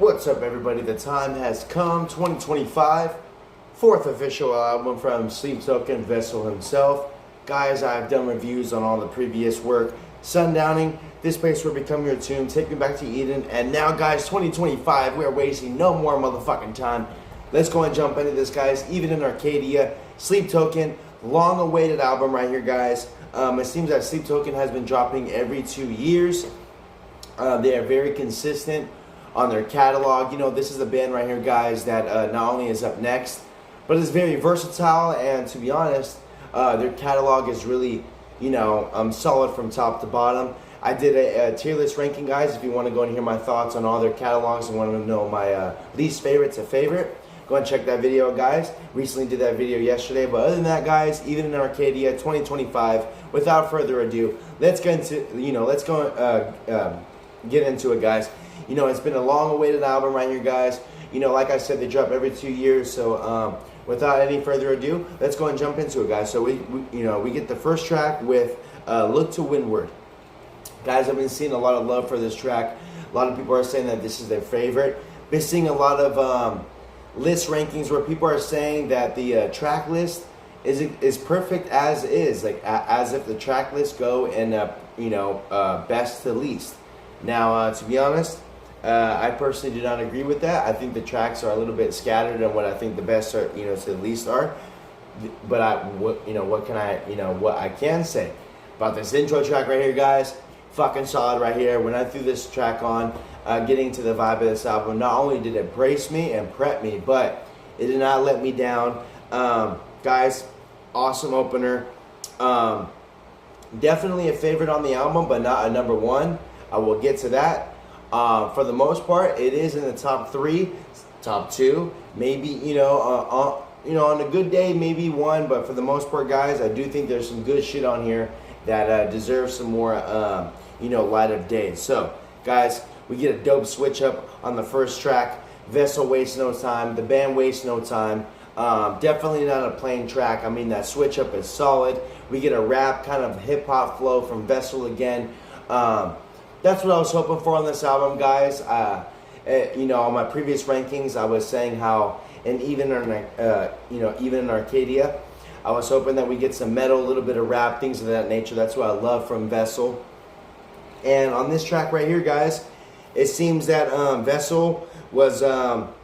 What's up, everybody? The time has come. 2025, fourth official album from Sleep Token Vessel himself. Guys, I've done reviews on all the previous work. Sundowning, This Place Will Become Your Tomb, Take Me Back to Eden, and now, guys, 2025, we are wasting no more motherfucking time. Let's go and jump into this, guys. Even in Arcadia, Sleep Token, long-awaited album right here, guys. It seems that Sleep Token has been dropping every 2 years. They are very consistent on their catalog. You know, this is the band right here, guys, that not only is up next, but is very versatile, and to be honest, their catalog is really, you know, solid from top to bottom. I did a tier list ranking, guys. If you want to go and hear my thoughts on all their catalogs and want to know my least favorite to favorite, go and check that video, guys. Recently did that video yesterday. But other than that, guys, even in Arcadia 2025, without further ado, let's get into, get into it, guys. You know, it's been a long-awaited album right here, guys. You know, like I said, they drop every 2 years. So without any further ado, let's go and jump into it, guys. So we get the first track with "Look to Windward." Guys, I've been seeing a lot of love for this track. A lot of people are saying that this is their favorite. Been seeing a lot of list rankings where people are saying that the track list is perfect as is, like as if the track list go in best to least. Now, to be honest, I personally do not agree with that. I think the tracks are a little bit scattered on what I think the best are, to the least are. But what I can say about this intro track right here, guys, fucking solid right here. When I threw this track on, getting to the vibe of this album, not only did it brace me and prep me, but it did not let me down. Guys, awesome opener. Definitely a favorite on the album, but not a number one. I will get to that. For the most part, it is in the top 3, top 2, maybe, on a good day, maybe 1, but for the most part, guys, I do think there's some good shit on here that deserves some more, light of day. So, guys, we get a dope switch up on the first track. Vessel wastes no time. The band wastes no time. Definitely not a plain track. I mean, that switch up is solid. We get a rap kind of hip-hop flow from Vessel again. That's what I was hoping for on this album, guys. On my previous rankings, I was saying how, and even in Arcadia, I was hoping that we get some metal, a little bit of rap, things of that nature. That's what I love from Vessel. And on this track right here, guys, it seems that Vessel was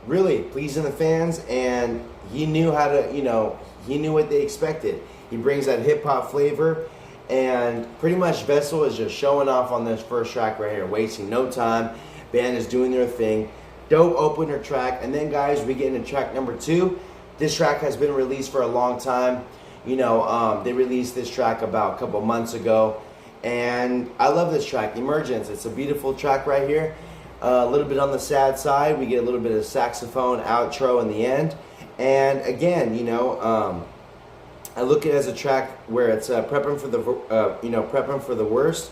really pleasing the fans, and he knew how to, he knew what they expected. He brings that hip-hop flavor. And pretty much Vessel is just showing off on this first track right here, wasting no time. Band is doing their thing. Dope opener track. And then, guys, we get into track number 2. This track has been released for a long time. They released this track about a couple months ago. And I love this track, Emergence. It's a beautiful track right here. A little bit on the sad side. We get a little bit of saxophone outro in the end. And again, I look at it as a track where it's prepping for the worst,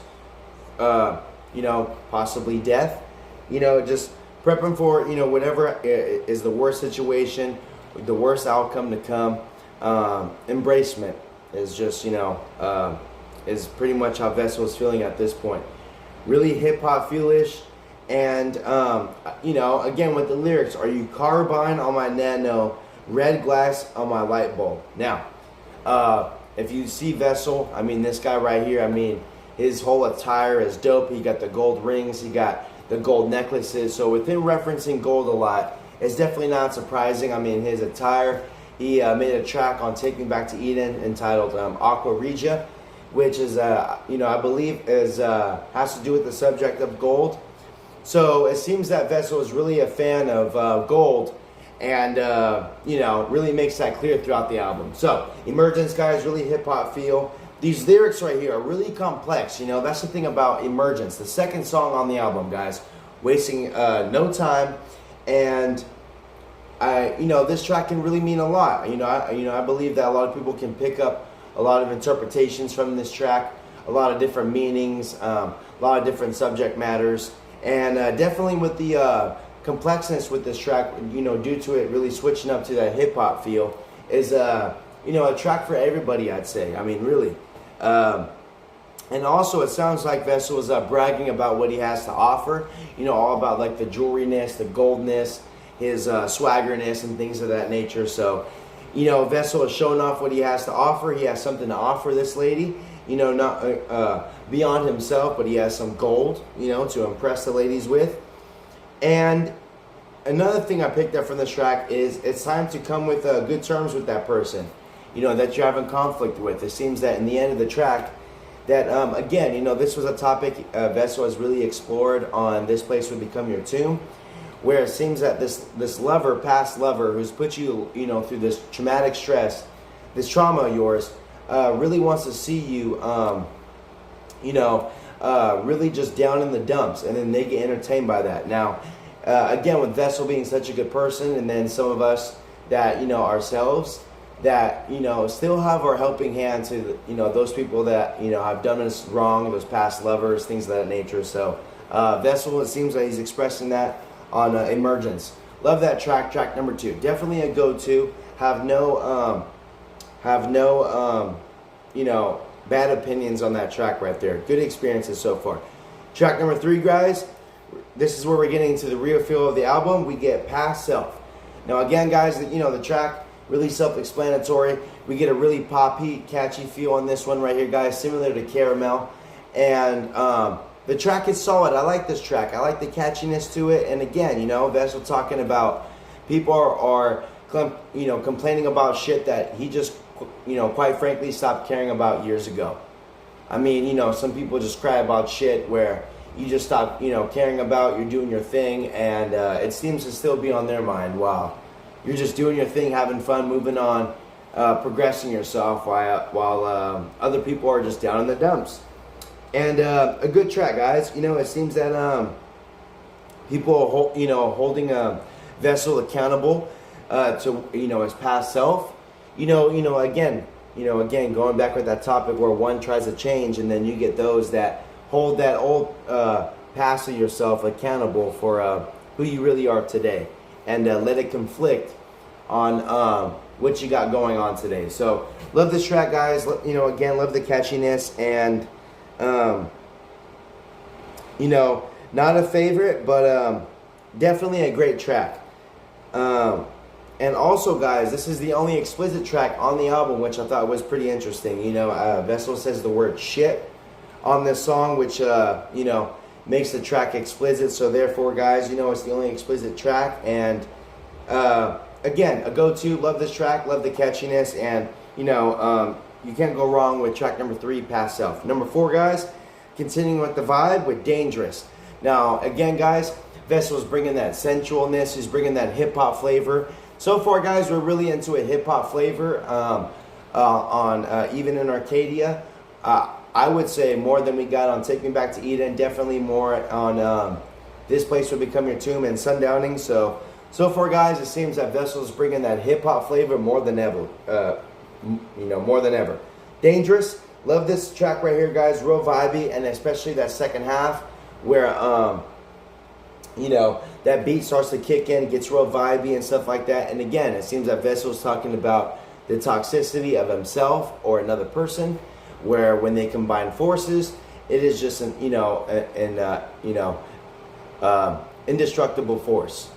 possibly death, just prepping for, whatever is the worst situation, the worst outcome to come. Embracement is just, is pretty much how Vessel is feeling at this point. Really hip-hop feel-ish. And, again, with the lyrics, are you carbine on my nano, red glass on my light bulb? Now, if you see Vessel, I mean, this guy right here, I mean, his whole attire is dope. He got the gold rings, he got the gold necklaces. So with him referencing gold a lot, it's definitely not surprising. I mean, his attire, he made a track on Take Me Back to Eden entitled Aqua Regia, which is, I believe has to do with the subject of gold. So it seems that Vessel is really a fan of gold. And, really makes that clear throughout the album. So, Emergence, guys, really hip-hop feel. These lyrics right here are really complex. That's the thing about Emergence. The second song on the album, guys. Wasting no time. And, this track can really mean a lot. I believe that a lot of people can pick up a lot of interpretations from this track. A lot of different meanings. A lot of different subject matters. And definitely with the complexness with this track, due to it really switching up to that hip-hop feel, is a track for everybody, I'd say. I mean, really. And also, it sounds like Vessel is bragging about what he has to offer. You know, all about like the jewelryness, the goldness, his swaggerness, and things of that nature. So, you know, Vessel is showing off what he has to offer. He has something to offer this lady. You know, not beyond himself, but he has some gold, you know, to impress the ladies with. And another thing I picked up from this track is it's time to come with good terms with that person, you know, that you're having conflict with. It seems that in the end of the track, that again, you know, this was a topic Vessel has really explored on This Place Would Become Your Tomb, where it seems that this lover, past lover, who's put you, you know, through this traumatic stress, this trauma of yours, really wants to see you, you know, really just down in the dumps, and then they get entertained by that. Now, again, with Vessel being such a good person, and then some of us that, you know, ourselves, that, you know, still have our helping hand to, you know, those people that, you know, have done us wrong, those past lovers, things of that nature. So, Vessel, it seems like he's expressing that on Emergence. Love that track, track number 2. Definitely a go-to. Have no, you know, bad opinions on that track right there. Good experiences so far. Track number 3, guys. This is where we're getting into the real feel of the album. We get Past Self. Now, again, guys, you know, the track, really self-explanatory. We get a really poppy, catchy feel on this one right here, guys, similar to Caramel. And the track is solid. I like this track. I like the catchiness to it. And again, you know, Vessel talking about people are you know, complaining about shit that he just, you know, quite frankly, stopped caring about years ago. I mean, you know, some people just cry about shit where you just stop, you know, caring about, you're doing your thing, and it seems to still be on their mind. Wow. You're just doing your thing, having fun, moving on, progressing yourself while other people are just down in the dumps. And a good track, guys. You know, it seems that people are, you know, holding Vessel accountable to, you know, his past self. You know, again, going back with that topic where one tries to change, and then you get those that hold that old past of yourself accountable for who you really are today. And let it conflict on what you got going on today. So, love this track, guys. You know, again, love the catchiness. And, you know, not a favorite, but definitely a great track. And also, guys, this is the only explicit track on the album, which I thought was pretty interesting. You know, Vessel says the word shit on this song, which, you know, makes the track explicit. So therefore, guys, you know, it's the only explicit track. And again, a go-to. Love this track, love the catchiness. And, you know, you can't go wrong with track number 3, Past Self. Number 4, guys, continuing with the vibe with Dangerous. Now, again, guys, Vessel's bringing that sensualness. He's bringing that hip-hop flavor. So far, guys, we're really into a hip-hop flavor on even in Aracadia. I would say more than we got on Take Me Back to Eden. Definitely more on This Place Would Become Your Tomb and Sundowning. So far, guys, it seems that Vessel's bringing that hip-hop flavor more than ever. You know, more than ever. Dangerous. Love this track right here, guys. Real vibey, and especially that second half where, you know, that beat starts to kick in, gets real vibey and stuff like that. And again, it seems that Vessel's talking about the toxicity of himself or another person, where when they combine forces, it is just an, you know, indestructible force.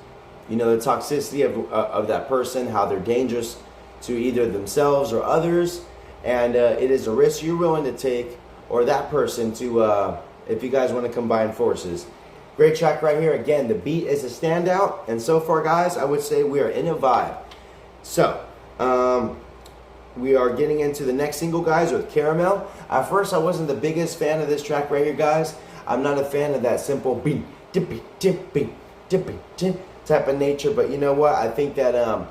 You know, the toxicity of that person, how they're dangerous to either themselves or others, and it is a risk you're willing to take, or that person to, if you guys want to combine forces. Great track right here. Again, the beat is a standout, and so far, guys, I would say we are in a vibe. So, we are getting into the next single, guys, with Caramel. At first, I wasn't the biggest fan of this track right here, guys. I'm not a fan of that simple beat, dippy, dippy, dippy, dip type of nature. But you know what? I think that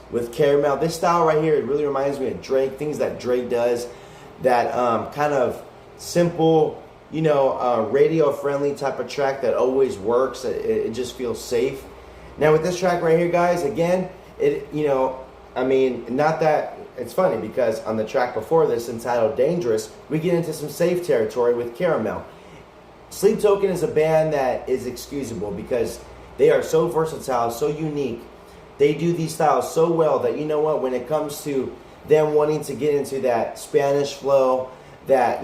with Caramel, this style right here, it really reminds me of Drake. Things that Drake does, that kind of simple, you know, radio-friendly type of track that always works. It just feels safe. Now with this track right here, guys, again, you know, I mean, not that. It's funny because on the track before this, entitled Dangerous, we get into some safe territory with Caramel. Sleep Token is a band that is excusable because they are so versatile, so unique. They do these styles so well that, you know what, when it comes to them wanting to get into that Spanish flow, that,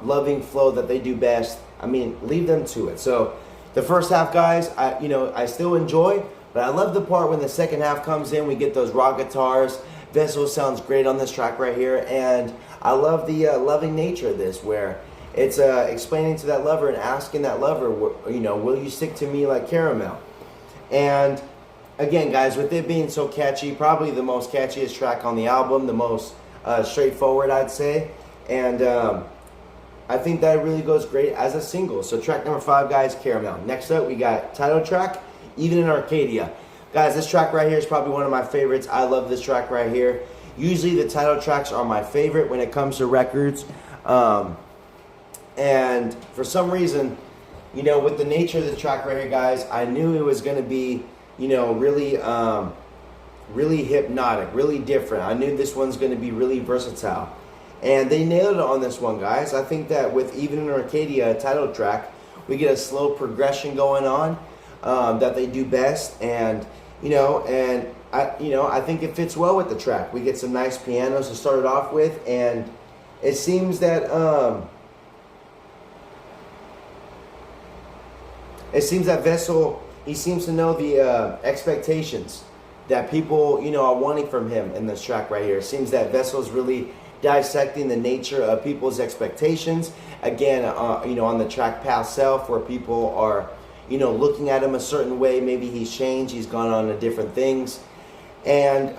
loving flow that they do best, I mean, leave them to it. So the first half, guys, I still enjoy, but I love the part when the second half comes in. We get those rock guitars. Vessel sounds great on this track right here, and I love the loving nature of this, where it's explaining to that lover and asking that lover, will you stick to me like caramel? And again, guys, with it being so catchy, probably the most catchiest track on the album, the most straightforward, I'd say. And I think that really goes great as a single. So track number 5, guys, Caramel. Next up, we got title track, Even in Arcadia. Guys, this track right here is probably one of my favorites. I love this track right here. Usually the title tracks are my favorite when it comes to records. And for some reason, with the nature of the track right here, guys, I knew it was going to be, really hypnotic, really different. I knew this one's going to be really versatile. And they nailed it on this one, guys. I think that with Even in Arcadia, title track, we get a slow progression going on that they do best. And, I think it fits well with the track. We get some nice pianos to start it off with. And it seems that... It seems that Vessel, he seems to know the expectations that people, are wanting from him in this track right here. It seems that Vessel is really dissecting the nature of people's expectations. Again, on the track Past Self, where people are, looking at him a certain way. Maybe he's changed. He's gone on to different things. And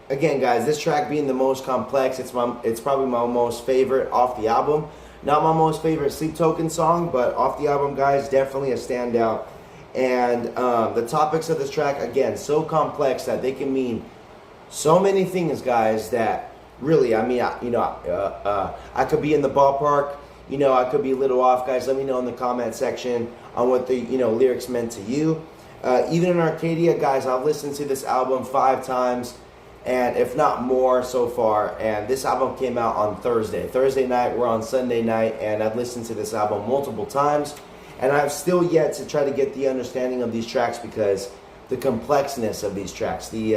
again, guys, this track being the most complex, it's probably my most favorite off the album. Not my most favorite Sleep Token song, but off the album, guys, definitely a standout. And the topics of this track, again, so complex that they can mean so many things, guys, that really, I could be in the ballpark, I could be a little off, guys. Let me know in the comment section on what the, lyrics meant to you. Even in Arcadia, guys, I've listened to this album 5 times. And if not more so far. And this album came out on Thursday night. We're on Sunday night, and I've listened to this album multiple times, and I've still yet to try to get the understanding of these tracks, because the complexness of these tracks, the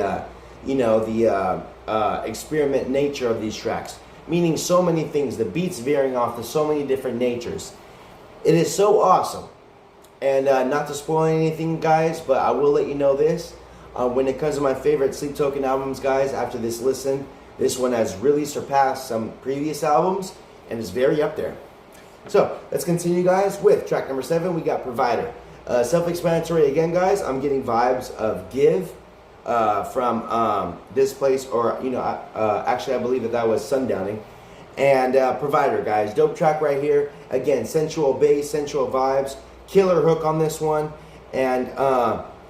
experiment nature of these tracks, meaning so many things, the beats veering off to so many different natures. It is so awesome. And not to spoil anything, guys, but I will let you know this. When it comes to my favorite Sleep Token albums, guys, after this listen, this one has really surpassed some previous albums and is very up there. So let's continue, guys, with track number 7. We got Provider. Self-explanatory again, guys. I'm getting vibes of Give from this place, or actually I believe that was Sundowning. And Provider, guys, dope track right here. Again, sensual bass, sensual vibes, killer hook on this one. And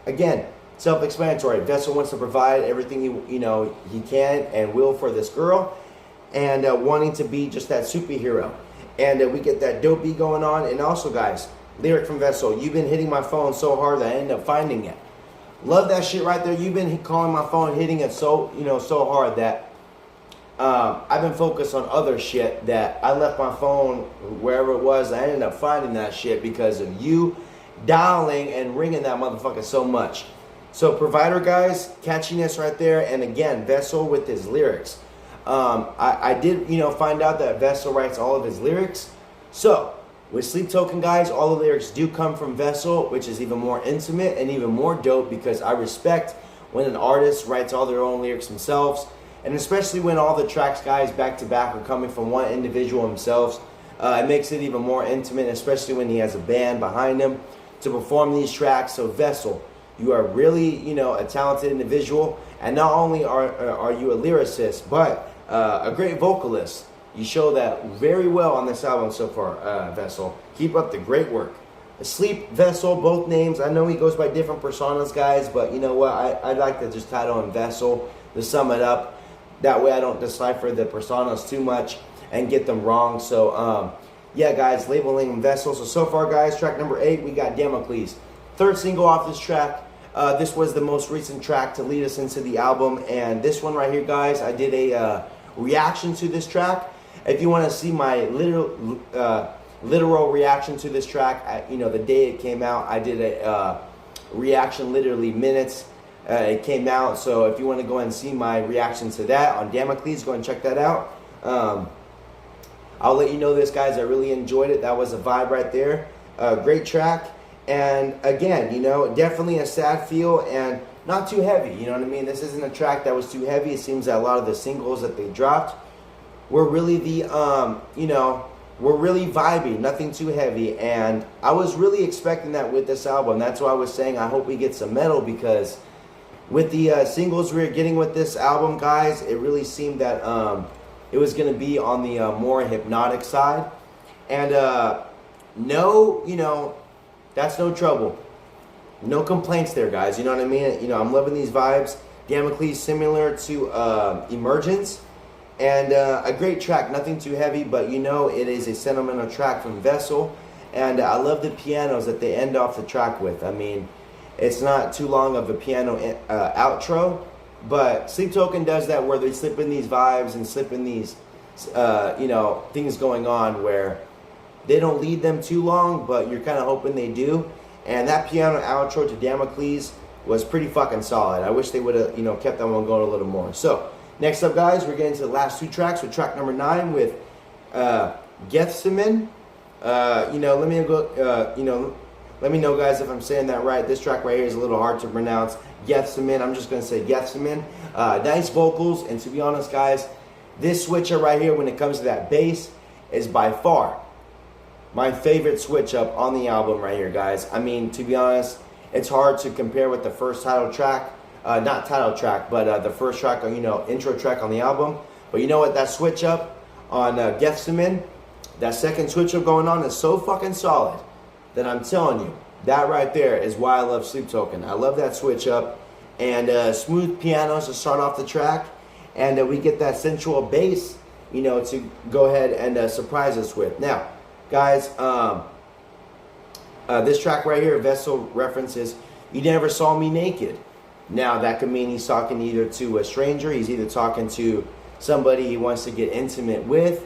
again, self-explanatory. Vessel wants to provide everything he can and will for this girl, and wanting to be just that superhero. And we get that dope beat going on. And also, guys, lyric from Vessel: "You've been hitting my phone so hard that I end up finding it." Love that shit right there. You've been calling my phone, hitting it so hard that I've been focused on other shit, that I left my phone wherever it was. I ended up finding that shit because of you dialing and ringing that motherfucker so much. So Provider, guys, catchiness right there. And again, Vessel with his lyrics. I did, find out that Vessel writes all of his lyrics. So with Sleep Token, guys, all the lyrics do come from Vessel, which is even more intimate and even more dope, because I respect when an artist writes all their own lyrics themselves. And especially when all the tracks, guys, back to back are coming from one individual themselves. It makes it even more intimate, especially when he has a band behind him to perform these tracks. So Vessel, you are really, a talented individual, and not only are you a lyricist, but a great vocalist. You show that very well on this album so far, Vessel. Keep up the great work. Sleep, Vessel, both names. I know he goes by different personas, guys, but you know what? I'd like to just title him Vessel to sum it up. That way I don't decipher the personas too much and get them wrong. So, yeah, guys, labeling him Vessel. So far, guys, track number 8, we got Damocles. 3rd single off this track. This was the most recent track to lead us into the album. And this one right here, guys, I did a reaction to this track. If you want to see my literal reaction to this track, the day it came out, I did a reaction literally minutes it came out. So if you want to go and see my reaction to that on Damocles, go and check that out. I'll let you know this, guys. I really enjoyed it. That was a vibe right there. Great track. And again, you know, definitely a sad feel and not too heavy. You know what I mean? This isn't a track that was too heavy. It seems that a lot of the singles that they dropped were really the, you know, were really vibey, nothing too heavy. And I was really expecting that with this album. That's why I was saying I hope we get some metal, because with the singles we were getting with this album, guys, it really seemed that it was going to be on the more hypnotic side. And no, you know, that's no trouble. No complaints there, guys. You know what I mean? You know, I'm loving these vibes. Damocles, similar to Emergence. And a great track, nothing too heavy, but you know it is a sentimental track from Vessel. And I love the pianos that they end off the track with. I mean, it's not too long of a piano outro, but Sleep Token does that where they slip in these vibes and slip in these, you know, things going on where they don't lead them too long, but you're kind of hoping they do. And that piano outro to Damocles was pretty fucking solid. I wish they would have, you know, kept that one going a little more. So, next up, guys, we're getting to the last two tracks with track number 9 with Gethsemane. You know, let me go, you know, let me know, guys, if I'm saying that right. This track right here is a little hard to pronounce. Gethsemane. I'm just going to say Gethsemane. Nice vocals. And to be honest, guys, this switch up right here when it comes to that bass is by far my favorite switch up on the album right here, guys. I mean, to be honest, it's hard to compare with the first title track. Not title track, but the first track, you know, intro track on the album. But you know what? That switch up on Gethsemane, that second switch up going on is so fucking solid that I'm telling you, that right there is why I love Sleep Token. I love that switch up and smooth pianos to start off the track, and we get that sensual bass, you know, to go ahead and surprise us with. Now, guys, this track right here, Vessel references, "You never saw me naked." Now, that could mean he's talking either to a stranger, he's either talking to somebody he wants to get intimate with.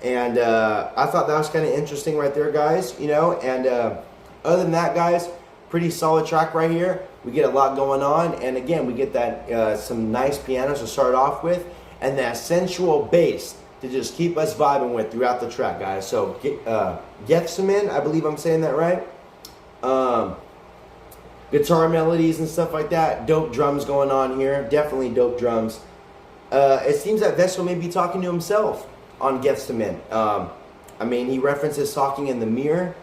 And I thought that was kind of interesting right there, guys, you know. And other than that, guys, pretty solid track right here. We get a lot going on. And again, we get that some nice pianos to start off with, and that sensual bass to just keep us vibing with throughout the track, guys. So, Gethsemane, I believe I'm saying that right. Guitar melodies and stuff like that. Dope drums going on here. Definitely dope drums. It seems that Vessel may be talking to himself on Gethsemane. I mean, he references talking in the mirror.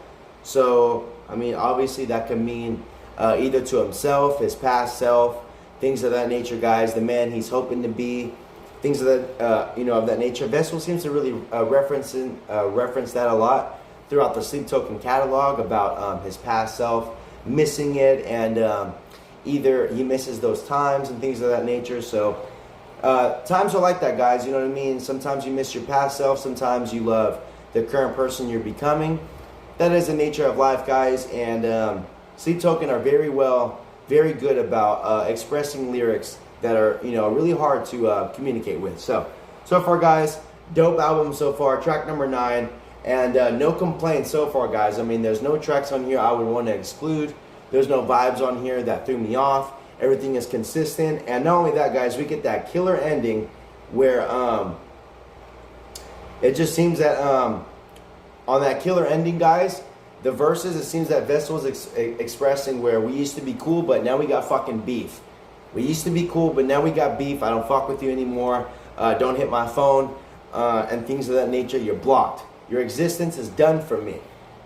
So, I mean, obviously that could mean either to himself, his past self, things of that nature, guys. The man he's hoping to be, things of that, you know, of that nature. Vessel seems to really reference that a lot throughout the Sleep Token catalog about his past self, missing it, and either he misses those times and things of that nature. So times are like that, guys, you know what I mean? Sometimes you miss your past self, sometimes you love the current person you're becoming. That is the nature of life, guys. And Sleep Token are very good about expressing lyrics that are, you know, really hard to communicate with. So far, guys, dope album so far, track number 9. And no complaints so far, guys. I mean, there's no tracks on here I would want to exclude. There's no vibes on here that threw me off. Everything is consistent. And not only that, guys, we get that killer ending where it just seems that on that killer ending, guys, the verses, it seems that Vessel is expressing where we used to be cool, but now we got fucking beef. We used to be cool, but now we got beef. I don't fuck with you anymore. Don't hit my phone and things of that nature. You're blocked. Your existence is done for me.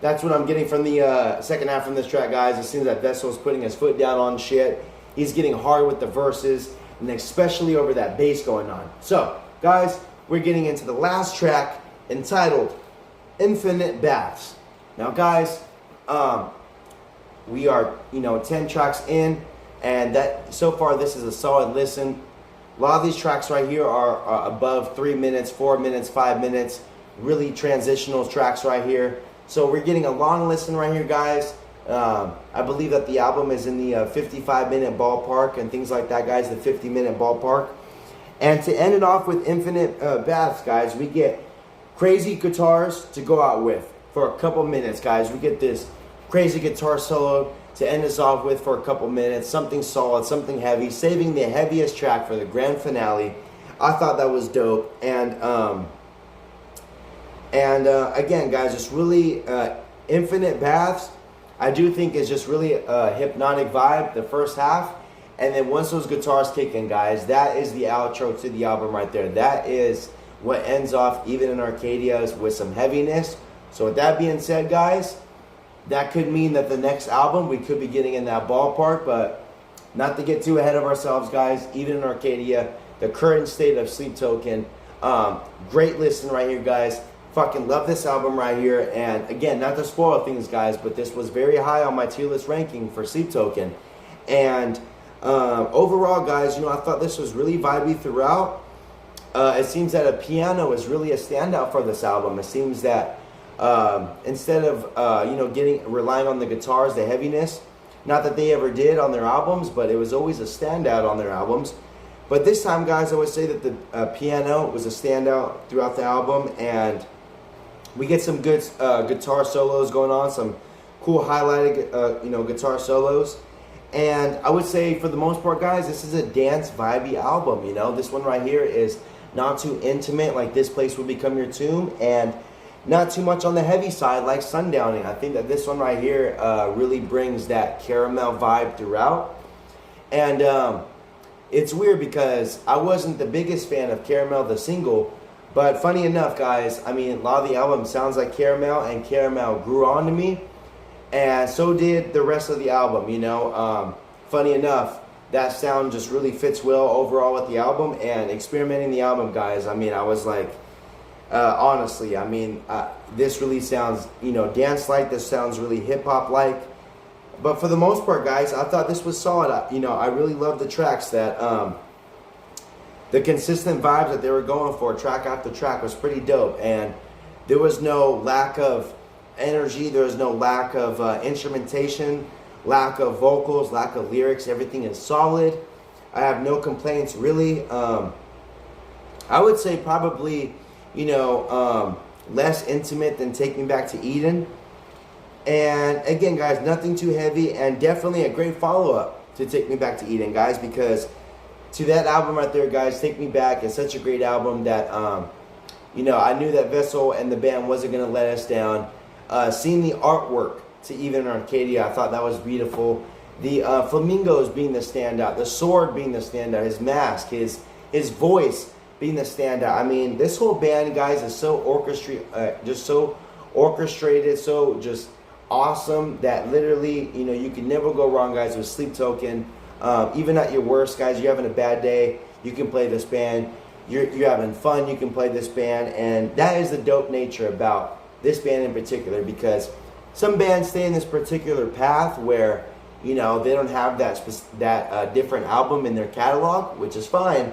That's what I'm getting from the second half from this track, guys. It seems that Vessel's putting his foot down on shit. He's getting hard with the verses, and especially over that bass going on. So, guys, we're getting into the last track entitled Infinite Baths. Now, guys, we are, 10 tracks in, and that so far this is a solid listen. A lot of these tracks right here are above 3 minutes, 4 minutes, 5 minutes. Really transitional tracks right here. So we're getting a long listen right here, guys. I believe that the album is in the 55-minute ballpark and things like that, guys, the 50-minute ballpark. And to end it off with Infinite Baths, guys, we get crazy guitars to go out with for a couple minutes, guys. We get this crazy guitar solo to end us off with for a couple minutes. Something solid, something heavy, saving the heaviest track for the grand finale. I thought that was dope. And And again, guys, it's really Infinite Baths. I do think is just really a hypnotic vibe, the first half. And then once those guitars kick in, guys, that is the outro to the album right there. That is what ends off Even in Arcadia with some heaviness. So with that being said, guys, that could mean that the next album, we could be getting in that ballpark. But not to get too ahead of ourselves, guys, Even in Arcadia, the current state of Sleep Token. Great listen right here, guys. Fucking love this album right here. And again, not to spoil things, guys, but this was very high on my tier list ranking for Sleep Token. And overall, guys, I thought this was really vibey throughout. It seems that a piano is really a standout for this album. It seems that instead of relying on the guitars, the heaviness, not that they ever did on their albums, but it was always a standout on their albums. But this time, guys, I would say that the piano was a standout throughout the album, and we get some good guitar solos going on, some cool highlighted guitar solos. And I would say, for the most part, guys, this is a dance vibey album. This one right here is not too intimate, like This Place Will Become Your Tomb, and not too much on the heavy side, like Sundowning. I think that this one right here really brings that caramel vibe throughout. And it's weird because I wasn't the biggest fan of Caramel, the single, but funny enough, guys, a lot of the album sounds like Caramel, and Caramel grew on to me. And so did the rest of the album, Funny enough, that sound just really fits well overall with the album. And experimenting the album, guys, I was like, honestly, this really sounds, dance-like. This sounds really hip-hop-like. But for the most part, guys, I thought this was solid. I really love the tracks that, the consistent vibes that they were going for, track after track, was pretty dope. And there was no lack of energy, there was no lack of instrumentation, lack of vocals, lack of lyrics. Everything is solid. I have no complaints, really. I would say probably, less intimate than Take Me Back to Eden. And again, guys, nothing too heavy, and definitely a great follow-up to Take Me Back to Eden, guys, because to that album right there, guys, Take Me Back is such a great album that, I knew that Vessel and the band wasn't going to let us down. Seeing the artwork to Even in Arcadia, I thought that was beautiful. The flamingos being the standout, the sword being the standout, his mask, his voice being the standout. This whole band, guys, is so orchestrated, so just awesome that literally, you can never go wrong, guys, with Sleep Token. Even at your worst, guys, you're having a bad day, you can play this band. You're having fun, you can play this band. And that is the dope nature about this band in particular, because some bands stay in this particular path where, they don't have that different album in their catalog, which is fine.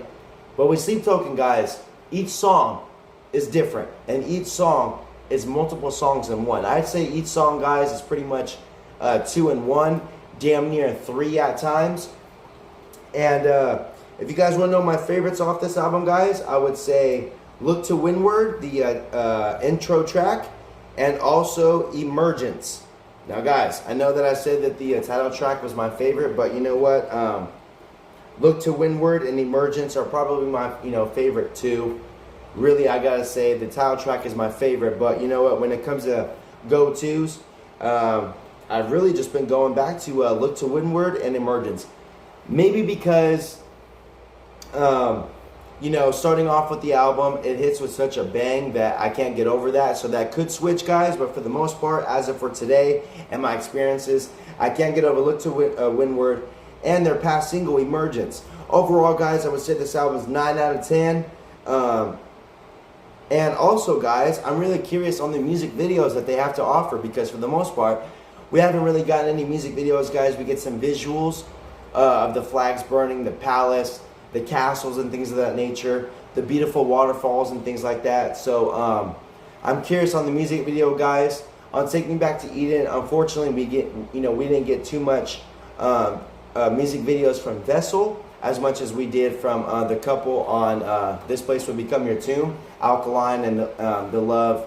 But with Sleep Token, guys, each song is different, and each song is multiple songs in one. I'd say each song, guys, is pretty much 2 in 1, damn near 3 at times. And if you guys want to know my favorites off this album, guys, I would say Look to Windward, the intro track, and also Emergence. Now, guys, I know that I said that the title track was my favorite, but you know what? Look to Windward and Emergence are probably my favorite too. Really, I gotta say the title track is my favorite, but you know what? When it comes to go-tos, I've really just been going back to Look to Windward and Emergence. Maybe because, starting off with the album, it hits with such a bang that I can't get over that. So that could switch, guys, but for the most part, as of for today and my experiences, I can't get over Look to Windward and their past single, Emergence. Overall, guys, I would say this album is 9 out of 10. And also, guys, I'm really curious on the music videos that they have to offer, because for the most part, we haven't really gotten any music videos, guys. We get some visuals of the flags burning, the palace, the castles and things of that nature, the beautiful waterfalls and things like that. So I'm curious on the music video, guys. On Take Me Back to Eden, unfortunately, we didn't get too much music videos from Vessel, as much as we did from the couple on This Place Will Become Your Tomb, Alkaline and The Love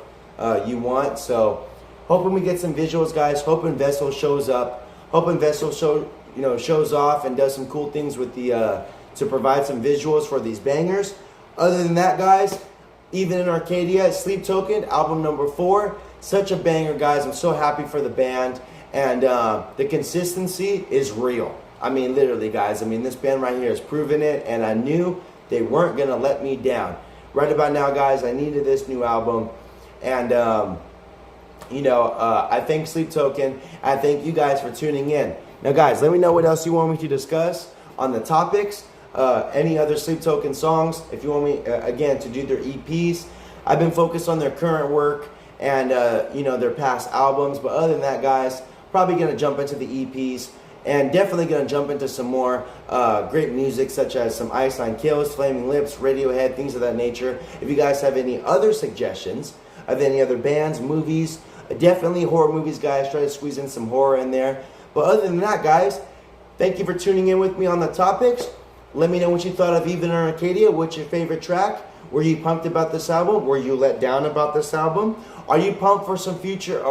You Want. So hoping we get some visuals, guys. Hoping Vessel shows up. Hoping Vessel shows off and does some cool things with the to provide some visuals for these bangers. Other than that, guys, Even in Arcadia, Sleep Token, album number 4. Such a banger, guys. I'm so happy for the band. And the consistency is real. I mean, literally, guys. I mean, this band right here has proven it. And I knew they weren't going to let me down. Right about now, guys, I needed this new album. And, I thank Sleep Token. I thank you guys for tuning in. Now, guys, let me know what else you want me to discuss on the topics. Any other Sleep Token songs, if you want me, again, to do their EPs. I've been focused on their current work and, their past albums. But other than that, guys, probably going to jump into the EPs and definitely going to jump into some more great music, such as some Ice Nine Kills, Flaming Lips, Radiohead, things of that nature. If you guys have any other suggestions of any other bands, movies, definitely horror movies, guys. Try to squeeze in some horror in there. But other than that, guys, thank you for tuning in with me on the topics. Let me know what you thought of Even in Arcadia. What's your favorite track? Were you pumped about this album? Were you let down about this album? Are you pumped for some future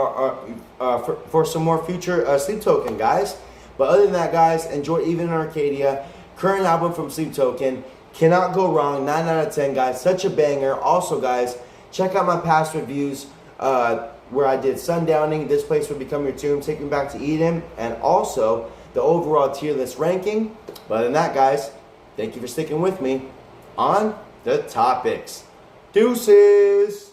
for some more future Sleep Token, guys? But other than that, guys, enjoy Even in Arcadia. Current album from Sleep Token. Cannot go wrong. 9 out of 10, guys. Such a banger. Also, guys, check out my past reviews where I did Sundowning, This Place Will Become Your Tomb, Take Me Back to Eden, and also the overall tier list ranking. But other than that, guys, thank you for sticking with me on the topics. Deuces!